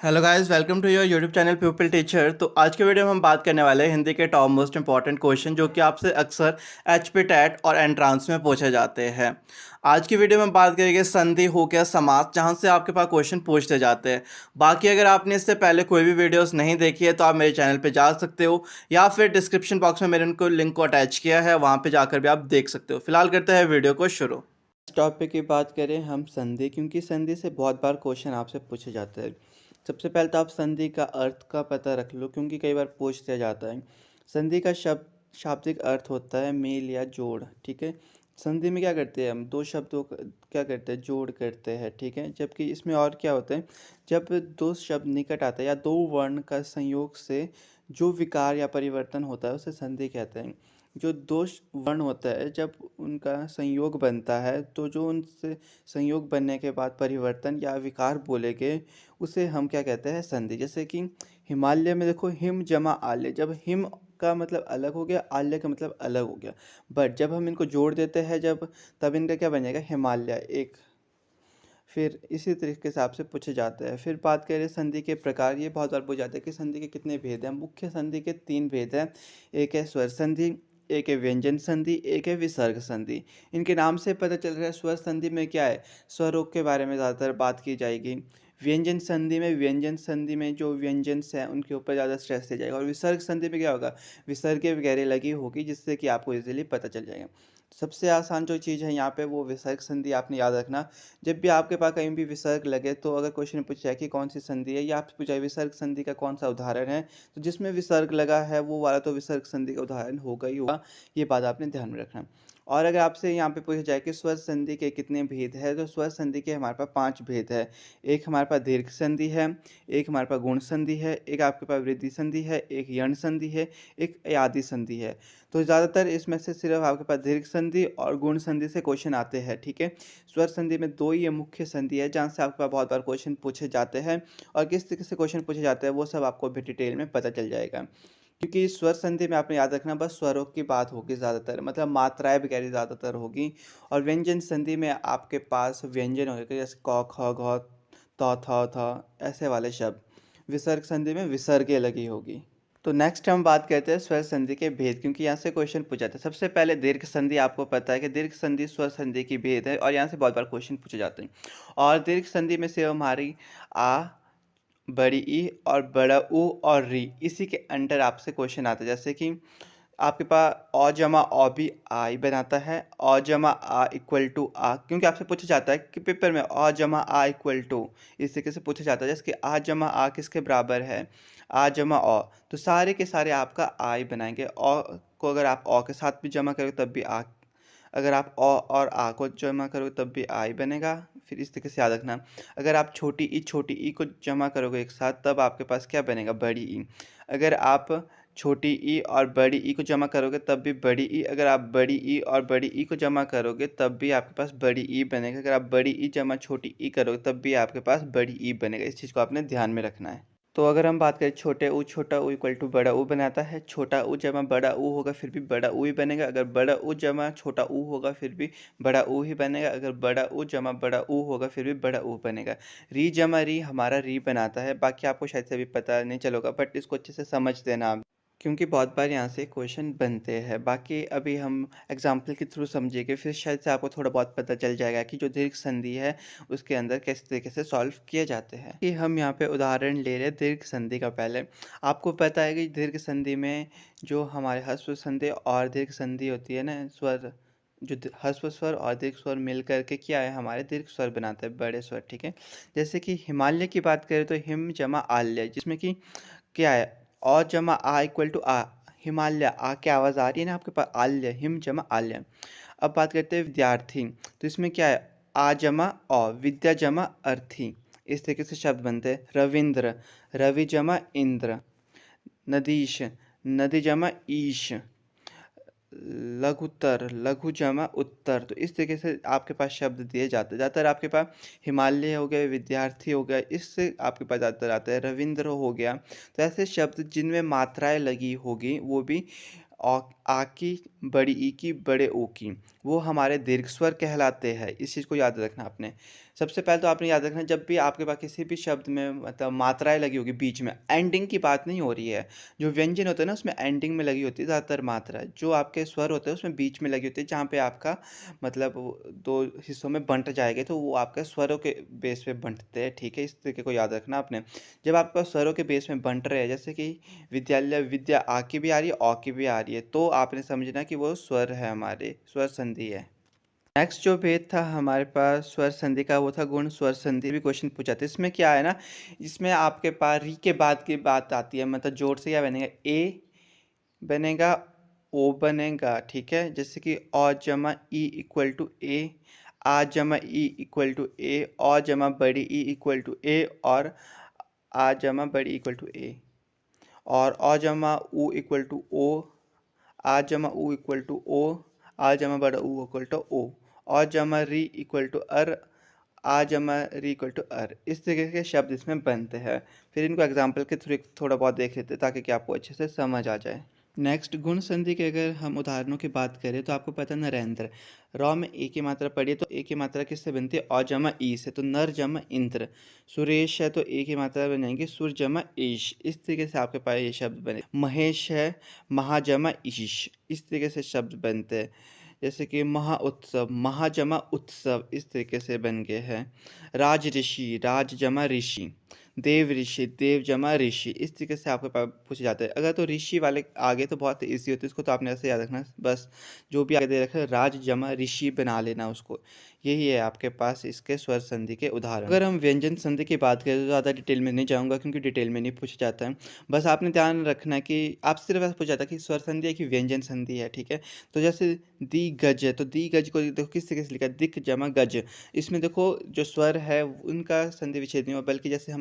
Hello guys, welcome to your YouTube channel people teacher. तो आज के वीडियो में हम बात करने वाले हैं हिंदी के टॉप मोस्ट इंपॉर्टेंट क्वेश्चन जो कि आपसे अक्सर एचपी टेट और एंट्रांस में पूछे जाते हैं। आज की वीडियो में बात करेंगे संधि हो गया समास, जहां से आपके पास क्वेश्चन पूछते जाते हैं। बाकी अगर आपने इससे पहले कोई भी वीडियोस नहीं देखी है तो आप मेरे चैनल पर जा सकते हो, या फिर डिस्क्रिप्शन बॉक्स में मैंने उनको लिंक को अटैच किया है, वहाँ पर जाकर भी आप देख सकते हो। फिलहाल करते हैं वीडियो को शुरू। इस टॉपिक की बात करें हम संधि, क्योंकि संधि से बहुत बार क्वेश्चन आपसे पूछे जाते हैं। सबसे पहले तो आप संधि का अर्थ का पता रख लो, क्योंकि कई बार पूछ दिया जाता है। संधि का शाब्दिक अर्थ होता है मेल या जोड़। ठीक है, संधि में क्या करते हैं हम, दो शब्दों का क्या करते हैं, जोड़ करते हैं। ठीक है, जबकि इसमें और क्या होता है, जब दो शब्द निकट आते हैं या दो वर्ण का संयोग से जो विकार या परिवर्तन होता है उसे संधि कहते हैं। जो दो वर्ण होता है जब उनका संयोग बनता है, तो जो उनसे संयोग बनने के बाद परिवर्तन या विकार बोलेंगे उसे हम क्या कहते हैं, संधि। जैसे कि हिमालय में देखो, हिम जमा आल्य, जब हिम का मतलब अलग हो गया, आल्य का मतलब अलग हो गया, बट जब हम इनको जोड़ देते हैं जब, तब इनका क्या बनेगा, हिमालय एक। फिर इसी तरीके से आपसे पूछे जाते हैं। फिर बात करें संधि के प्रकार, ये बहुत बार पूछा जाता है कि संधि के कितने भेद हैं। मुख्य संधि के तीन भेद हैं। एक है स्वर संधि, एक है व्यंजन संधि, एक है विसर्ग संधि। इनके नाम से पता चल रहा है स्वर संधि में क्या है, स्वरों के बारे में ज़्यादातर बात की जाएगी। व्यंजन संधि में जो व्यंजन्स हैं उनके ऊपर ज़्यादा स्ट्रेस दिया जाएगा। और विसर्ग संधि में क्या होगा, विसर्ग वगैरह लगी होगी, जिससे कि आपको इजीली पता चल जाएगा। सबसे आसान जो चीज़ है यहाँ पे वो विसर्ग संधि आपने याद रखना। जब भी आपके पास कहीं भी विसर्ग लगे, तो अगर क्वेश्चन में पूछा है कि कौन सी संधि है, या आपसे पूछा है विसर्ग संधि का कौन सा उदाहरण है, तो जिसमें विसर्ग लगा है वो वाला तो विसर्ग संधि का उदाहरण होगा ही होगा। ये बात आपने ध्यान में रखना। और अगर आपसे यहाँ पे पूछा जाए कि स्वर संधि के कितने भेद है, तो स्वर संधि के हमारे पास 5 भेद है। एक हमारे पास दीर्घ संधि है, एक हमारे पास गुण संधि है, एक आपके पास वृद्धि संधि है, एक यण संधि है, एक अयादि संधि है। तो ज़्यादातर इसमें से सिर्फ आपके पास दीर्घ संधि और गुण संधि से क्वेश्चन आते हैं। ठीक है, स्वर संधि में दो ही मुख्य संधि है जहाँ से आपके पास बहुत बार क्वेश्चन पूछे जाते हैं। और किस तरीके से क्वेश्चन पूछे जाते हैं वो सब आपको भी डिटेल में पता चल जाएगा। क्योंकि स्वर संधि में आपने याद रखना, बस स्वरों की बात होगी ज़्यादातर, मतलब मात्राएं वगैरह ज़्यादातर होगी। और व्यंजन संधि में आपके पास व्यंजन होगा, जैसे क ख घ त थ थ ऐसे वाले शब्द। विसर्ग संधि में विसर्गें लगी होगी। तो नेक्स्ट हम बात करते हैं स्वर संधि के भेद, क्योंकि यहाँ से क्वेश्चन पूछा जाता है। सबसे पहले दीर्घ संधि, आपको पता है कि दीर्घ संधि स्वर संधि की भेद है, और यहाँ से बहुत बार क्वेश्चन पूछे जाते हैं। और दीर्घ संधि में से हमारी आ, बड़ी ई और बड़ा ऊ और री, इसी के अंडर आपसे क्वेश्चन आता है। जैसे कि आपके पास अ जमा अ भी आई बनाता है, अ जमा आ इक्वल टू आ, क्योंकि आपसे पूछा जाता है कि पेपर में अ जमा आ इक्वल टू, इस तरीके से पूछा जाता है। जैसे कि आ जमा आ किसके बराबर है, आ जमा अ, तो सारे के सारे आपका आ ही बनाएंगे। अ को अगर आप अ के साथ भी जमा करोगे तब भी आ, अगर आप अ और आ को जमा करोगे तब भी आ ही बनेगा। फिर इस तरीके से याद रखना, अगर आप छोटी ई को जमा करोगे एक साथ, तब आपके पास क्या बनेगा, बड़ी ई। अगर आप छोटी ई और बड़ी ई को जमा करोगे तब भी बड़ी ई, अगर आप बड़ी ई और बड़ी ई को जमा करोगे तब भी आपके पास बड़ी ई बनेगा। अगर आप बड़ी ई जमा छोटी ई करोगे तब भी आपके पास बड़ी ई बनेगा। इस चीज़ को आपने ध्यान में रखना है। तो अगर हम बात करें छोटा ऊ इक्वल टू बड़ा ऊ बनाता है, छोटा ऊ जमा बड़ा ऊ होगा फिर भी बड़ा ऊ ही बनेगा। अगर बड़ा ऊ जमा छोटा ऊ होगा फिर भी बड़ा ऊ ही बनेगा। अगर बड़ा ऊ जमा बड़ा ऊ होगा फिर भी बड़ा ऊ बनेगा। री जमा री हमारा री बनाता है, बाकी आपको शायद से अभी पता नहीं चलोगा, बट इसको अच्छे से समझ देना आप, क्योंकि बहुत बार यहाँ से क्वेश्चन बनते हैं। बाकी अभी हम एग्जाम्पल के थ्रू समझेंगे, फिर शायद से आपको थोड़ा बहुत पता चल जाएगा कि जो दीर्घ संधि है उसके अंदर किस तरीके से सॉल्व किए जाते हैं। कि हम यहाँ पे उदाहरण ले रहे हैं दीर्घ संधि का। पहले आपको पता है कि दीर्घ संधि में जो हमारे ह्रस्व संधि और दीर्घ संधि होती है ना, स्वर जो ह्रस्व स्वर और दीर्घ स्वर मिल करके क्या है, हमारे दीर्घ स्वर बनाते हैं, बड़े स्वर। ठीक है, जैसे कि हिमालय की बात करें तो हिम जमा आल्य, जिसमें कि क्या है, अ जमा आ इक्वल टू आ, हिमालय आ की आवाज़ आ रही है ना आपके पास, आल्य, हिम जमा आल्य। अब बात करते हैं विद्यार्थी, तो इसमें क्या है, आ जमा अ, विद्या जमा अर्थी, इस तरीके से शब्द बनते हैं। रविंद्र, रवि जमा इंद्र। नदीश, नदी जमा ईश। लघुतर, लघु जमा उत्तर। तो इस तरीके से आपके पास शब्द दिए जाते हैं। ज़्यादातर आपके पास हिमालय हो गया, विद्यार्थी हो गया, इससे आपके पास ज़्यादातर आता है। रविंद्र हो गया। तो ऐसे शब्द जिनमें मात्राएं लगी होगी वो भी आ की बड़ी ई की, बड़े ओ की, वो हमारे दीर्घ स्वर कहलाते हैं। इस चीज़ को याद रखना आपने। सबसे पहले तो आपने याद रखना, जब भी आपके पास किसी भी शब्द में मतलब मात्राएँ लगी होगी बीच में, एंडिंग की बात नहीं हो रही है। जो व्यंजन होते हैं ना, उसमें एंडिंग में लगी होती है ज़्यादातर मात्रा। जो आपके स्वर होते हैं उसमें बीच में लगी होती है, जहाँ पे आपका मतलब वो 2 हिस्सों में बँट जाएँगे, तो वो आपके स्वरों के बेस पे बँटते हैं, ठीक है? इस तरीके को याद रखना आपने। जब आपका स्वरों के बेस में बँट रहे हैं, जैसे कि विद्यालय, विद्या आ की भी आ रही है, औ की भी आ रही है, तो आपने समझना कि वो स्वर है, हमारे स्वर संधि है। नेक्स्ट जो भेद था हमारे पास स्वर संधि का, वो था गुण स्वर संधि। भी क्वेश्चन पूछा था। इसमें क्या है ना, इसमें आपके पास री के बाद की बात आती है, मतलब जोड़ से क्या बनेगा, ए बनेगा, ओ बनेगा, ठीक है? जैसे कि अ जमा ई इक्वल टू ए, आ जमा ई इक्वल टू ए, औ जमा बड़ी ई इक्वल टू ए, और आ जमा बड़ी इक्वल टू ए, और अ जमा उ इक्वल टू ओ, आ जमा उ इक्वल टू ओ, आ जमा बड़ा उ इक्वल टू ओ, और जमा री इक्वल टू अर, आ जमा री इक्वल टू अर। इस तरीके के शब्द इसमें बनते हैं। फिर इनको एग्जाम्पल के थ्रू थोड़ा बहुत देख लेते हैं, ताकि कि आपको अच्छे से समझ आ जाए। नेक्स्ट गुण संधि के अगर हम उदाहरणों की बात करें, तो आपको पता है नरेंद्र, रॉ में ए की मात्रा पड़ी है, तो ए की मात्रा किससे बनती है, अ जमा ई से, तो नर जमा इंद्र। सुरेश है, तो ए की मात्रा बनेगी सुर जमा ईश। इस तरीके से आपके पास ये शब्द बने। महेश है, महा जमा ईश। इस तरीके से शब्द बनते हैं। जैसे कि महा उत्सव, महा जमा उत्सव, इस तरीके से बन गए हैं। राज ऋषि, राज जमा ऋषि। देव ऋषि, देव जमा ऋषि। इस तरीके से आपके पास पूछे जाते हैं। अगर तो ऋषि वाले आगे तो बहुत ईजी होते हैं, इसको तो आपने ऐसे याद रखना, बस जो भी आगे दे रखा है राज जमा ऋषि बना लेना उसको। यही है आपके पास इसके स्वर संधि के उदाहरण। अगर हम व्यंजन संधि की बात करें, तो ज़्यादा डिटेल में नहीं जाऊँगा, क्योंकि डिटेल में नहीं पूछा जाता है। बस आपने ध्यान रखना कि आपसे सिर्फ ऐसा पूछा जाता है कि स्वर संधि है कि व्यंजन संधि है, ठीक है? तो जैसे दी गज है, तो दी गज को देखो किस तरीके से लिखा है, दिक जमा गज। इसमें देखो जो स्वर है उनका संधि विच्छेद नहीं हुआ, बल्कि जैसे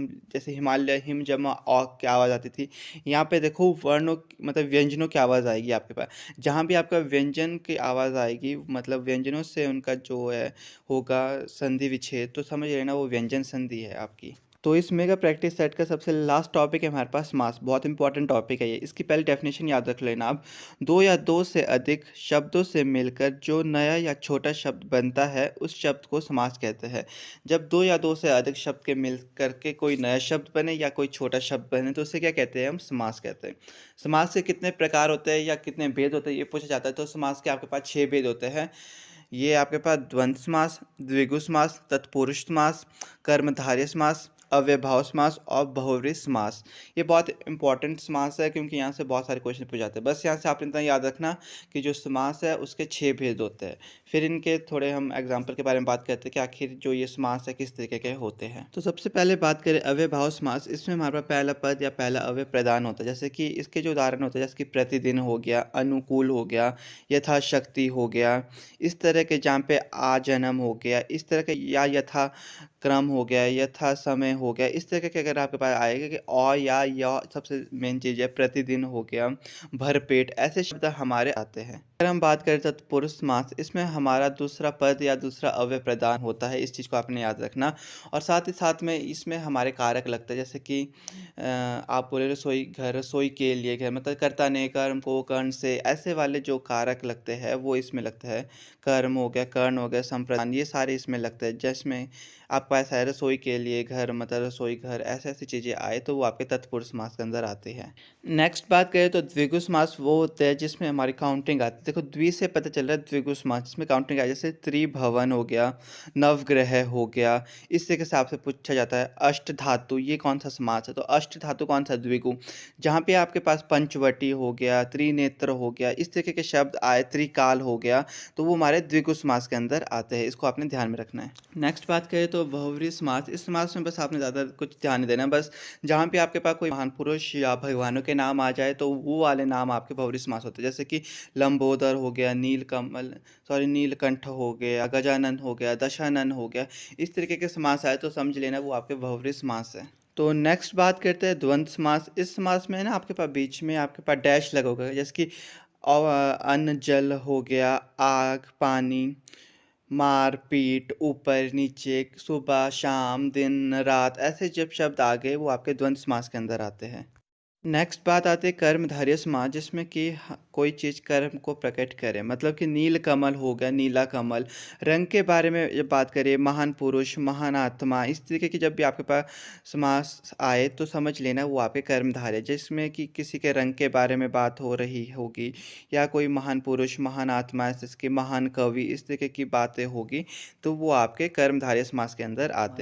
हिमालय, हिम जमा औ की आवाज़ आती थी, यहाँ पे देखो वर्णों मतलब व्यंजनों की आवाज़ आएगी आपके पास। जहाँ भी आपका व्यंजन की आवाज़ आएगी, मतलब व्यंजनों से उनका जो है होगा संधि विच्छेद, तो समझ लेना वो व्यंजन संधि है आपकी। तो इस मेगा प्रैक्टिस सेट का सबसे लास्ट टॉपिक है हमारे पास समास। बहुत इंपॉर्टेंट टॉपिक है ये। इसकी पहले डेफिनेशन याद रख लेना आप। दो या दो से अधिक शब्दों से मिलकर जो नया या छोटा शब्द बनता है, उस शब्द को समास कहते हैं। जब दो या दो से अधिक शब्द के मिल करके कोई नया शब्द बने या कोई छोटा शब्द बने, तो उसे क्या कहते हैं, हम समास कहते हैं। समास के कितने प्रकार होते हैं या कितने भेद होते हैं, ये पूछा जाता है। तो समास के आपके पास 6 भेद होते हैं। ये आपके पास द्वंद्व समास, द्विगु समास, तत्पुरुष समास, कर्मधारय समास, अव्ययभाव समास और बहुव्रीहि समास। ये बहुत इंपॉर्टेंट समास है, क्योंकि यहाँ से बहुत सारे क्वेश्चन पूछ जाते हैं। बस यहाँ से आपने इतना याद रखना कि जो समास है उसके 6 भेद होते हैं। फिर इनके थोड़े हम एग्जाम्पल के बारे में बात करते हैं कि आखिर जो ये समास है किस तरीके के होते हैं। तो सबसे पहले बात करें अव्ययभाव समास। इसमें हमारे पास पहला पद या पहला अव्यय प्रदान होता है। जैसे कि इसके जो उदाहरण होते हैं, जैसे कि प्रतिदिन हो गया, अनुकूल हो गया, यथाशक्ति हो गया, इस तरह के जहाँ पे आ जन्म हो गया, इस तरह के, या यथा क्रम हो गया, यथा समय हो गया, इस तरह के अगर आपके पास आएगा कि अ या य, सबसे मेन चीज़ है प्रतिदिन हो गया, भरपेट, ऐसे शब्द हमारे आते हैं। अगर हम बात करें तत्पुरुष समास, इसमें हमारा दूसरा पद या दूसरा अव्यय प्रदान होता है। इस चीज़ को आपने याद रखना। और साथ ही साथ में इसमें हमारे कारक लगते हैं। जैसे कि आप बोले रसोई घर, रसोई के लिए घर, मतलब कर्ता ने कर्म को कर्ण से, ऐसे वाले जो कारक लगते हैं वो इसमें लगता है। कर्म हो गया, कर्ण हो गया, संप्रदान, ये सारे इसमें लगते हैं। जिसमें आपका ऐसा है रसोई के लिए घर, मतलब रसोई घर, ऐसे ऐसी चीज़ें आए तो वो आपके तत्पुरुष समास के अंदर आती है। नेक्स्ट बात करें तो द्विगु समास वो होते हैं जिसमें हमारी काउंटिंग आती है। देखो द्वि से पता चल रहा है द्विगु समास, जिसमें काउंटिंग आई, जैसे त्रिभवन हो गया, नवग्रह हो गया, इस तरीके से आपसे पूछा जाता है। अष्ट धातु, ये कौन सा समास है, तो अष्ट धातु कौन सा, द्विगु। जहाँ पे आपके पास पंचवटी हो गया, त्रिनेत्र हो गया, इस तरीके के शब्द आए, त्रिकाल हो गया, तो वो हमारे द्विगु समास के अंदर आते हैं। इसको आपने ध्यान में रखना है। नेक्स्ट बात करें तो बहुव्रीहि समास। इस समास में बस आपने ज़्यादा कुछ ध्यान नहीं देना। बस जहाँ पे आपके पास कोई महान पुरुष या भगवानों के नाम आ जाए, तो वो वाले नाम आपके बहुव्रीहि समास होते हैं। जैसे कि लंबोदर हो गया, नीलकंठ हो गया, गजानन हो गया, दशानन हो गया, इस तरीके के समास आए तो समझ लेना वो आपके बहुव्रीहि समास है। तो नेक्स्ट बात करते हैं द्वंद्व समास। इस समास में ना आपके पास बीच में आपके पास डैश लगा होगा, जैसे कि अन्न जल हो गया, आग पानी, मार पीट, ऊपर नीचे, सुबह शाम, दिन रात, ऐसे जब शब्द आ गए वो आपके द्वंद्व समास के अंदर आते हैं। नेक्स्ट बात आती है कर्मधारय समास, जिसमें कि कोई चीज़ कर्म को प्रकट करे, मतलब कि नील कमल हो गया, नीला कमल। रंग के बारे में जब बात करें, महान पुरुष, महान आत्मा, इस तरीके की जब भी आपके पास समास आए तो समझ लेना वो आपके कर्मधारय, जिसमें कि किसी के रंग के बारे में बात हो रही होगी, या कोई महान पुरुष, महान आत्मा, जिसके महान कवि, इस तरीके की बातें होगी, तो वो आपके कर्मधारय समास के अंदर आते हैं।